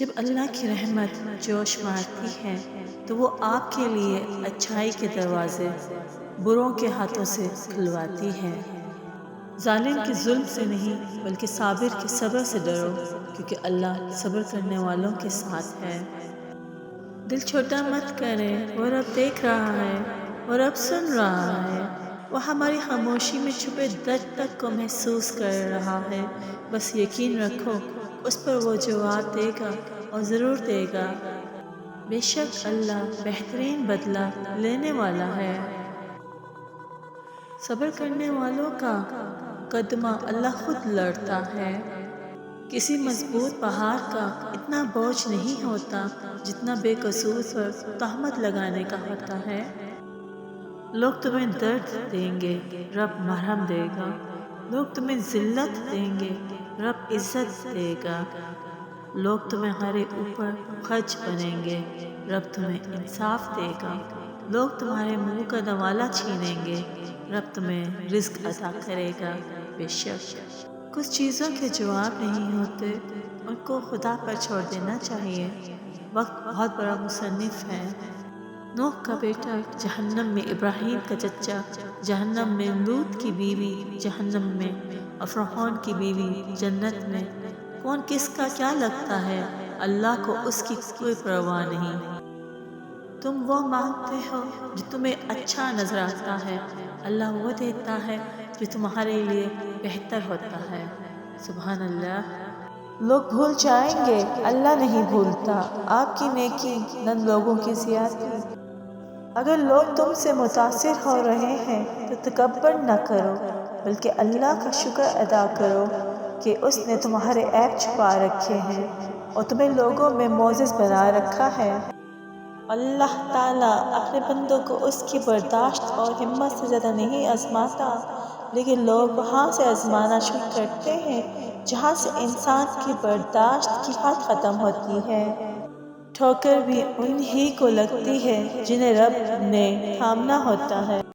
جب اللہ کی رحمت جوش مارتی ہے تو وہ آپ کے لیے اچھائی کے دروازے بروں کے ہاتھوں سے کھلواتی ہے۔ ظالم کے ظلم سے نہیں بلکہ صابر کے صبر سے ڈرو، کیونکہ اللہ صبر کرنے والوں کے ساتھ ہے۔ دل چھوٹا مت کرے، وہ رب دیکھ رہا ہے، وہ رب سن رہا ہے، وہ ہماری خاموشی میں چھپے درد تک کو محسوس کر رہا ہے۔ بس یقین رکھو اس پر وہ جواب دے گا اور ضرور دے گا۔ بے شک اللہ بہترین بدلہ لینے والا ہے۔ صبر کرنے والوں کا مقدمہ اللہ خود لڑتا ہے۔ کسی مضبوط پہاڑ کا اتنا بوجھ نہیں ہوتا جتنا بے قصور پر تہمت لگانے کا ہوتا ہے۔ لوگ تمہیں درد دیں گے، رب مرہم دے گا۔ لوگ تمہیں ذلت دیں گے، رب عزت دے گا۔ لوگ تمہارے اوپر خرچ بنیں گے، رب تمہیں انصاف دے گا۔ لوگ تمہارے منہ کا نوالا چھینیں گے، رب تمہیں رزق عطا کرے گا۔ بے شک کچھ چیزوں کے جواب نہیں ہوتے، ان کو خدا پر چھوڑ دینا چاہیے۔ وقت بہت بڑا مصنف ہے۔ نوح کا بیٹا جہنم میں، ابراہیم کا چچا جہنم میں، لوط کی بیوی جہنم میں اور فرعون کی بیوی جنت میں۔ کون کس کا کیا لگتا ہے، اللہ کو اس کی کوئی پرواہ نہیں۔ تم وہ مانگتے ہو جو تمہیں اچھا نظر آتا ہے، اللہ وہ دیتا ہے جو تمہارے لیے بہتر ہوتا ہے۔ سبحان اللہ۔ لوگ بھول جائیں گے، اللہ نہیں بھولتا آپ کی نیکی نن لوگوں کی زیادتی۔ اگر لوگ تم سے متاثر ہو رہے ہیں تو تکبر نہ کرو، بلکہ اللہ کا شکر ادا کرو کہ اس نے تمہارے عیب چھپا رکھے ہیں اور تمہیں لوگوں میں معزز بنا رکھا ہے۔ اللہ تعالیٰ اپنے بندوں کو اس کی برداشت اور ہمت سے زیادہ نہیں آزماتا، لیکن لوگ وہاں سے آزمانا شروع کرتے ہیں جہاں سے انسان کی برداشت کی حد ختم ہوتی ہے۔ ٹھوکر بھی انہی کو لگتی ہے جنہیں رب نے تھامنا ہوتا ہے۔